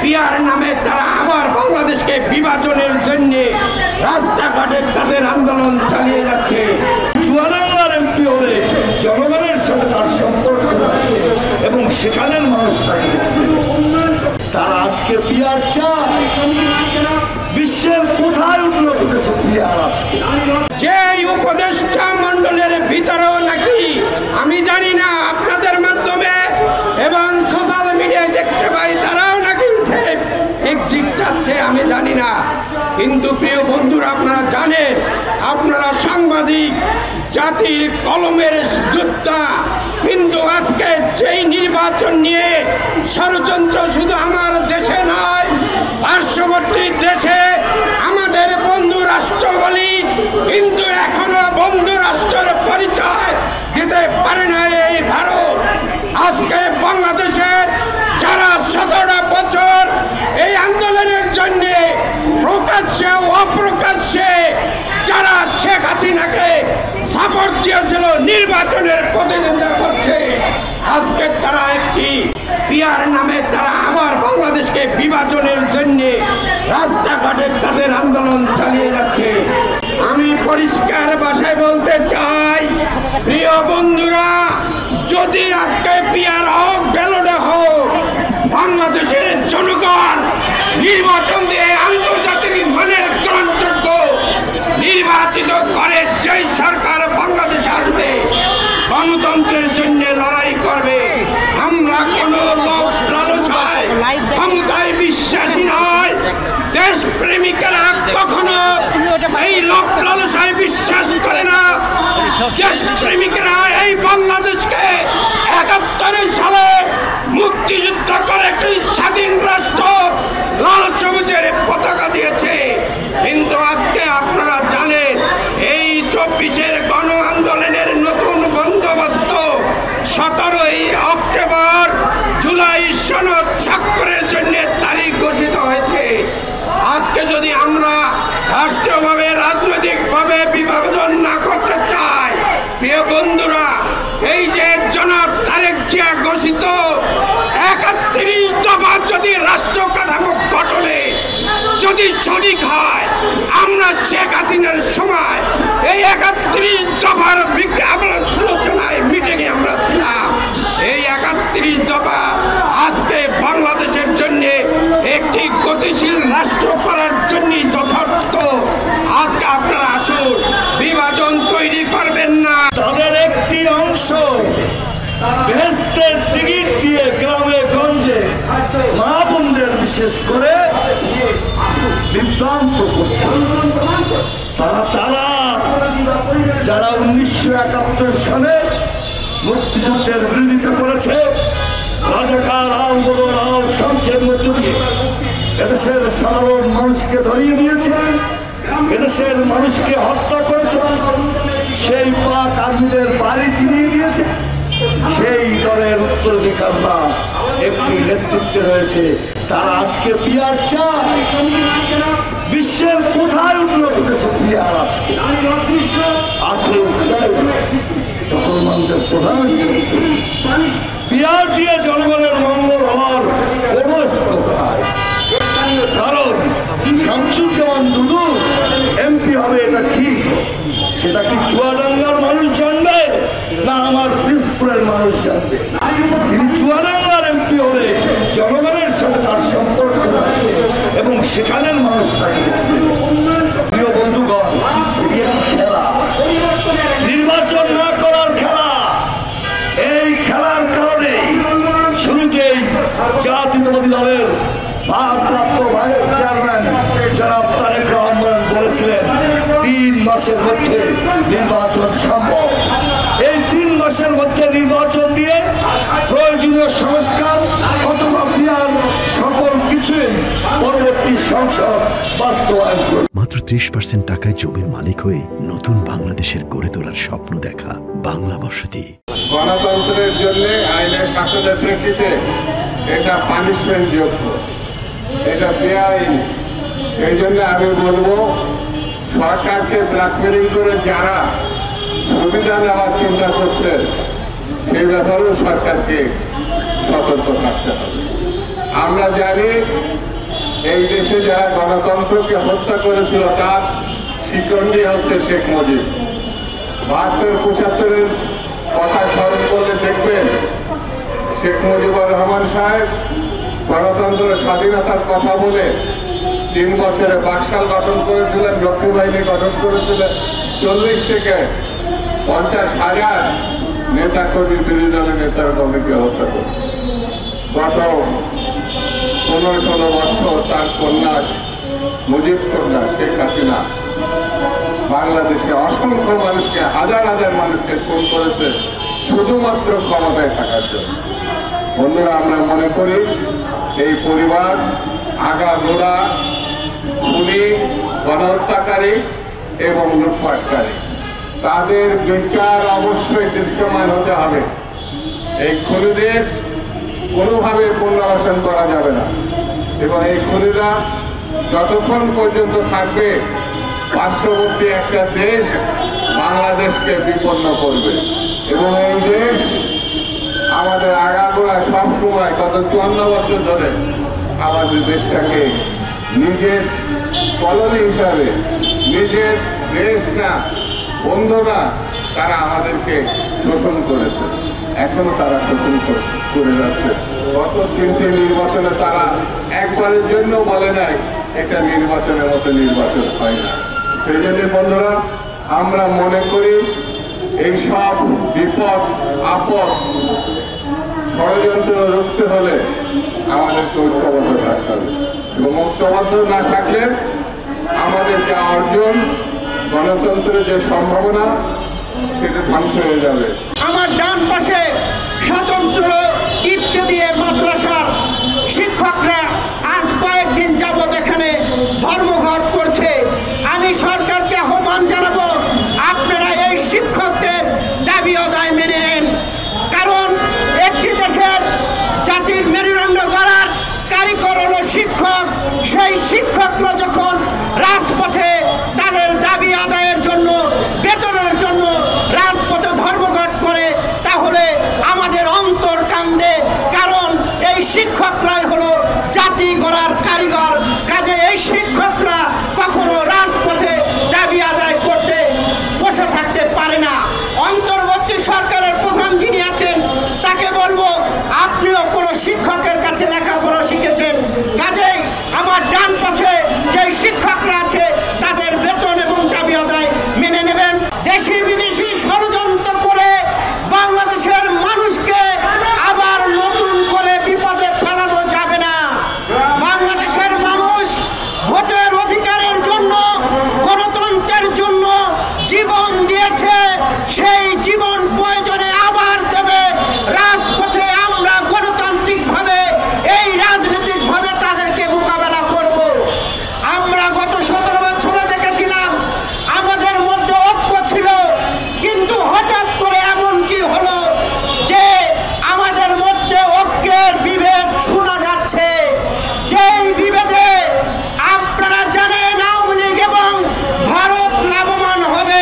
Peer নামে তারা আবার বাংলাদেশকে বিভাজনের জন্য রাস্তাঘাটে তাদের আন্দোলন চালিয়ে যাচ্ছে। চুয়াডাঙ্গার এমপি হলে জনগণের সাথে তার সম্পর্ক থাকবে এবং সেখানের মানুষ থাকবে। তারা আজকে পিয়ার চায়। বিশ্বের কোথায় উন্নত দেশে পিয়ার আছে? যে উপদেষ্টা মন্ডলের ভিতরেও নাকি আমি জানি না, আপনাদের মাধ্যমে এবং সোশ্যাল মিডিয়ায় দেখতে পাই তারাও নাকি এক্সিট চাচ্ছে, আমি জানি না। কিন্তু প্রিয় বন্ধুরা, আপনারা জানেন, আপনারা সাংবাদিক, জাতির কলমের যোদ্ধা, কিন্তু আজকে যেই নির্বাচন নিয়ে ষড়যন্ত্র শুধু আমার দেশে নয়, পার্শ্ববর্তী দেশে আমাদের বন্ধু রাষ্ট্র বলি, কিন্তু এখনো বন্ধু রাষ্ট্রের পরিচয় দিতে পারে না এই ভারত। আজকে বাংলাদেশের যারা 17টা বছর এই আন্দোলনের জন্য প্রকাশ্যে অপ্রকাশ্যে যারা শেখ হাসিনাকে সাপোর্ট দিয়েছিল, নির্বাচনের প্রতিদ্বন্দ্বিতা করছে, আজকে তারা একটি পিয়ার নামে তারা আবার বাংলাদেশকে বিভাজনের জন্য রাস্তাঘাটে তাদের আন্দোলন চালিয়ে যাচ্ছে। আমি পরিষ্কার ভাষায় বলতে চাই, প্রিয় বন্ধুরা, যদি আজকে পিয়ার হোক, ব্যালটে হোক, বাংলাদেশের জনগণ নির্বাচন দিয়ে আন্তর্জাতিক মানের গ্রহণযোগ্য নির্বাচিত করে যেই সরকার বাংলাদেশে আসবে, গণতন্ত্রের জন্য লড়াই করবে। আমরা কোন লোক লালসায় ক্ষমতায় বিশ্বাসী নয়। দেশ প্রেমিকেরা কখনো এই লোক লালসায় বিশ্বাস করে না। দেশ প্রেমিকেরা এই বাংলাদেশকে ৭১ সালে মুক্তিযুদ্ধ করে একটি স্বাধীন রাষ্ট্র লাল সবুজের পতাকা দিয়েছে। কিন্তু আজকে আপনারা জানেন, এই ২৪-এর গণ আন্দোলনের নতুন বন্দোবস্ত ১৭ই অক্টোবর জুলাই সনদ স্বাক্ষরের জন্য তারিখ ঘোষিত হয়েছে। আজকে যদি আমরা রাষ্ট্রীয়ভাবে রাজনৈতিকভাবে বিভাজন না করতে চাই, প্রিয় বন্ধুরা, এই যে জনাব তারেক জিয়া ঘোষিত ৩১ দফা যদি রাষ্ট্র কাঠামো গঠনে যদি সঠিক হয়, আমরা শেখ হাসিনার সময় এই ৩১ দফার আলোচনায় মিটিংয়ে আমরা ছিলাম। এই ৩১ দফা আজকে বাংলাদেশের জন্য একটি গতিশীল রাষ্ট্র করার জন্য যথার্থ। আজকে আপনারা আসুন, বিভাজন তৈরি করবেন না। তাদের একটি অংশ বেহেশতের টিকিট দিয়ে গ্রামে গঞ্জে মা বোনদের বিশেষ করে বিভ্রান্ত করছে। তারা যারা ১৯৭১ সালে মুক্তিযুদ্ধের বিরোধিতা করেছে, রাজাকার আল বদর আল শামসের মধ্য দিয়ে এদেশের সাধারণ মানুষকে ধরিয়ে দিয়েছে, এদেশের মানুষকে হত্যা করেছে, সেই পাক আর্মিদের বাড়ি চিনিয়ে দিয়েছে। সেই দলের উত্তরাধিকাররা একটি নেতৃত্বে রয়েছে। তারা আজকে পিয়ার চায়। বিশ্বের কোথায় উন্নত দেশে পিয়ার আছে? মুসলমানদের প্রধান পিয়ার দিয়ে জনগণের মঙ্গল হওয়ার কোন স্কোপ নাই। কারণ শামসুজ্জামান দুদু এমপি হবে, এটা ঠিক। সেটা কি চুয়াডাঙ্গার মানুষ জানবে না আমার পিসপুরের মানুষ জানবে? তিনি চুয়াডাঙ্গার এমপি হলে জনগণের সাথে তার সম্পর্ক থাকবে এবং সেখানের মানুষ থাকবে। প্রিয় বন্ধুগণ, এটি একটি খেলা, নির্বাচন না করার খেলা। এই খেলার কারণে শুরুতেই জাতীয়তাবাদী দলের ভারপ্রাপ্ত ভাইস চেয়ারম্যান জনাব তারেক রহমান বলেছিলেন ৩ মাসের মধ্যে নির্বাচন সম্ভব। এই ৩ মাসের মধ্যে নির্বাচন দিয়ে প্রয়োজনীয় সংস্কার অথবা পিয়ার সকল কিছুই পরবর্তী সংসদ বাস্তবায়ন করবে। মাত্র ৩০% টাকায় জমির মালিক হয়ে নতুন বাংলাদেশের গড়ে তোলার স্বপ্ন দেখা বাংলা বসতি। গণতন্ত্রের জন্য আইনের শাসনের প্রেক্ষিতে এটা পানিশমেন্ট যোগ্য, এটা বেআইনি। এই জন্য আমি বলবো, সরকারকে ব্ল্যাকমেলিং করে যারা সুবিধা নেওয়ার চিন্তা করছে, সেই ব্যাপারেও সরকারকে সতর্ক থাকতে হবে। আমরা জানি এই দেশে যারা গণতন্ত্রকে হত্যা করেছিল তার শিকন্ডি হচ্ছে শেখ মুজিব। ৭২-৭৫-এর কথা স্মরণ করলে দেখবেন শেখ মুজিবুর রহমান সাহেব গণতন্ত্র স্বাধীনতার কথা বলে ৩ বছরে বাকশাল গঠন করেছিলেন, রক্ষী বাহিনী গঠন করেছিলেন, ৪০ থেকে ৫০,০০০ নেতা কর্মী বিরোধী দলের নেতাকর্মীকে হত্যা করেছে। গত ১৫-১৬ বছর তার কন্যা মুজিব কন্যা শেখ হাসিনা বাংলাদেশে অসংখ্য মানুষকে, হাজার হাজার মানুষকে খুন করেছে শুধুমাত্র ক্ষমতায় থাকার জন্য। বন্ধুরা, আমরা মনে করি এই পরিবার আগাগোড়া খুনি, গণহত্যাকারী এবং লুটপাটকারী। তাদের বিচার অবশ্যই দৃশ্যমান হতে হবে। এই খুনিদের কোনোভাবে পুনর্বাসন করা যাবে না এবং এই খুনিরা যতক্ষণ পর্যন্ত থাকবে পার্শ্ববর্তী একটা দেশ বাংলাদেশকে বিপন্ন করবে এবং এই দেশ আমাদের আগাগোড়া সবসময় গত ৫৪ বছর ধরে আমাদের দেশটাকে নিজের কলোনি হিসাবে, নিজের দেশ না, বন্ধু না, তারা আমাদেরকে শোষণ করেছে, এখনো তারা শোষণ করে যাচ্ছে। গত ৩টে নির্বাচনে তারা একবারের জন্য বলে নাই এটা নির্বাচনের মতো নির্বাচন হয় না। সেই জন্য বন্ধুরা, আমরা মনে করি এই সব বিপদ আপদ ষড়যন্ত্র রুখতে হলে আমাদেরকে ঐক্যবদ্ধ থাকতে হবে এবং ঐক্যবদ্ধ না থাকলে আমাদের যে অর্জন, গণতন্ত্রের যে সম্ভাবনা, সেটা ধ্বংস হয়ে যাবে। আমার ডান পাশে স্বতন্ত্র ইফতে দিয়ে মাদ্রাসার শিক্ষকরা আজ কয়েকদিন যাবৎ এখানে ধর্মঘট করছে। আমি সরকারকে আহ্বান জানাবো, আপনারা এই শিক্ষকদের দাবি আদায় মেনে নেন। কারণ একটি দেশের জাতির মেরুদণ্ড গড়ার কারিগর হলো শিক্ষক। সেই শিক্ষকরা যখন রাজপথে তাদের দাবি আদায়ের জন্য, বেতনের জন্য রাজপথে ধর্মঘট করে, তাহলে আমাদের অন্তর কান্দে। কারণ এই শিক্ষকরাই হলো জাতি গড়ার কারিগর। কাজে এই শিক্ষকরা কখনো রাজপথে দাবি আদায় করতে বসে থাকতে পারে না। অন্তর্বর্তী সরকারের প্রধান যিনি আছেন তাকে বলবো, আপনিও কোনো শিক্ষকের কাছে লেখাপড়া শিখেছেন, কাজেই আমার ডান পাশে যে শিক্ষকরা আছে তাদের বেতন এবং দাবি আদায় মেনে নেবেন। দেশি বিদেশি ষড়যন্ত্র করে বাংলাদেশের মানুষকে আবার নতুন করে বিপদে ফেলানো যাবে না। বাংলাদেশের মানুষ ভোটের অধিকারের জন্য, গণতন্ত্রের জন্য জীবন দিয়েছে, সেই জীবন প্রয়োজনে আবার দেবে। রাজপথে আমরা গণতান্ত্রিকভাবে, এই রাজনৈতিকভাবে তাদেরকে মোকাবেলা করব। আমরা গত 17 বছরে দেখেছিলাম আমাদের মধ্যে ঐক্য ছিল, কিন্তু হঠাৎ করে এমন কি হলো যে আমাদের মধ্যে ঐক্যের বিভেদ শোনা যাচ্ছে। যেই বিভেদে আপনারা জানেন আওয়ামী লীগ এবং ভারত লাভবান হবে,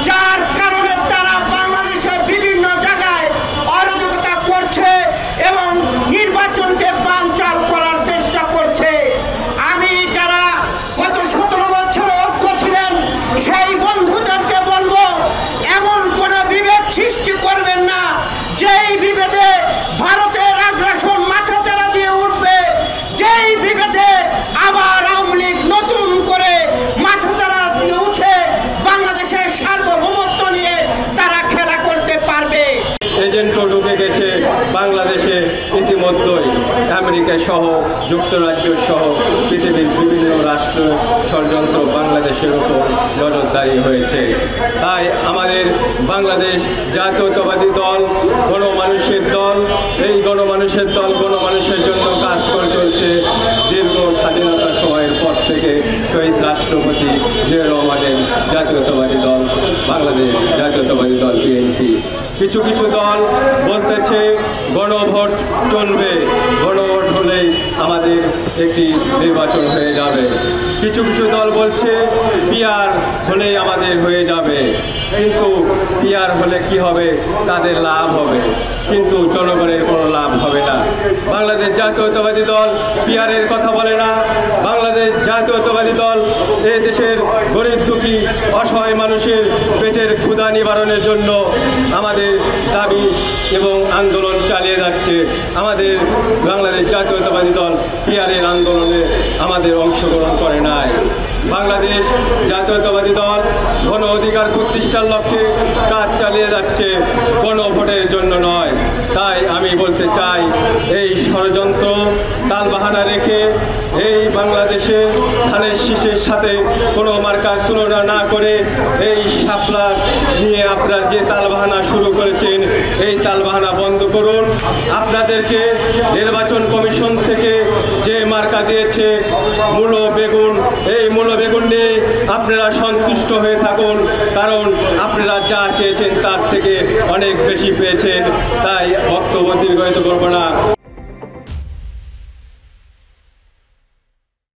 যার কারণে তারা বাংলাদেশের বিভিন্ন জায়গায় অরাজকতা করছে এবং নির্বাচনকে বানচাল করার চেষ্টা করছে। আমি যারা গত 17 বছর ঐক্য ছিলেন সেই বন্ধুদেরকে বলবো, এমন কোন বিভেদ সৃষ্টি করবেন না যেই বিভেদে ভারতের আগ্রাসন মাথাচাড়া দিয়ে উঠবে, যেই বিভেদে আবার আওয়ামী লীগ নতুন করে মাথাচাড়া দিয়ে উঠে বাংলাদেশের সার্বভৌমত্ব নিয়ে তারা খেলা করতে পারবে। এজেন্টও ঢুকে গেছে বাংলাদেশে ইতিমধ্যেই। আমেরিকা সহ, যুক্তরাজ্য সহ পৃথিবীর বিভিন্ন রাষ্ট্র ষড়যন্ত্র বাংলাদেশের উপর নজরদারি হয়েছে। তাই আমাদের বাংলাদেশ জাতীয়তাবাদী দল, গণমানুষের দল, এই গণমানুষের দল গণমানুষের জন্য কাজ করে চলছে দীর্ঘ স্বাধীনতা সময়ের পর থেকে। শহীদ রাষ্ট্রপতি জিয়া রহমানের জাতীয়তাবাদী দল বাংলাদেশ জাতীয়তাবাদী দল বিএনপি। কিছু কিছু দল বলতেছে গণভোট চলবে, গণভোট হলেই আমাদের একটি নির্বাচন হয়ে যাবে। কিছু কিছু দল বলছে পিআর হলেই আমাদের হয়ে যাবে, কিন্তু পিআর হলে কি হবে, তাদের লাভ হবে, কিন্তু জনগণের কোনো লাভ হবে না। বাংলাদেশ জাতীয়তাবাদী দল পিআরের কথা বলে না, বাংলাদেশ জাতীয়তাবাদী দল এই দেশের গরিব দুঃখী অসহায় মানুষের পেটের ক্ষুধা নিবারণের জন্য আমাদের দাবি এবং আন্দোলন চালিয়ে যাচ্ছে। আমাদের বাংলাদেশ জাতীয়তাবাদী দল পিআরের আন্দোলনে আমাদের অংশগ্রহণ করে নাই। বাংলাদেশ জাতীয়তাবাদী দল গণ অধিকার প্রতিষ্ঠার লক্ষ্যে কাজ চালিয়ে যাচ্ছে, গণভোটের জন্য নয়। তাই আমি বলতে চাই, এই ষড়যন্ত্র তালবাহানা রেখে এই বাংলাদেশের ধানের শীষের সাথে কোনো মার্কার তুলনা না করে এই শাপলার নিয়ে আপনারা যে তালবাহানা শুরু করেছেন, এই তালবাহানা বন্ধ করুন। আপনাদেরকে নির্বাচন কমিশন থেকে যে মার্কা দিয়েছে মূলো বেগুন, এই মূলো বেগুন নিয়ে আপনারা সন্তুষ্ট হয়ে থাকুন, কারণ আপনারা যা চেয়েছেন তার থেকে অনেক বেশি পেয়েছেন। তাই বক্তব্য দীর্ঘায়িত করব না।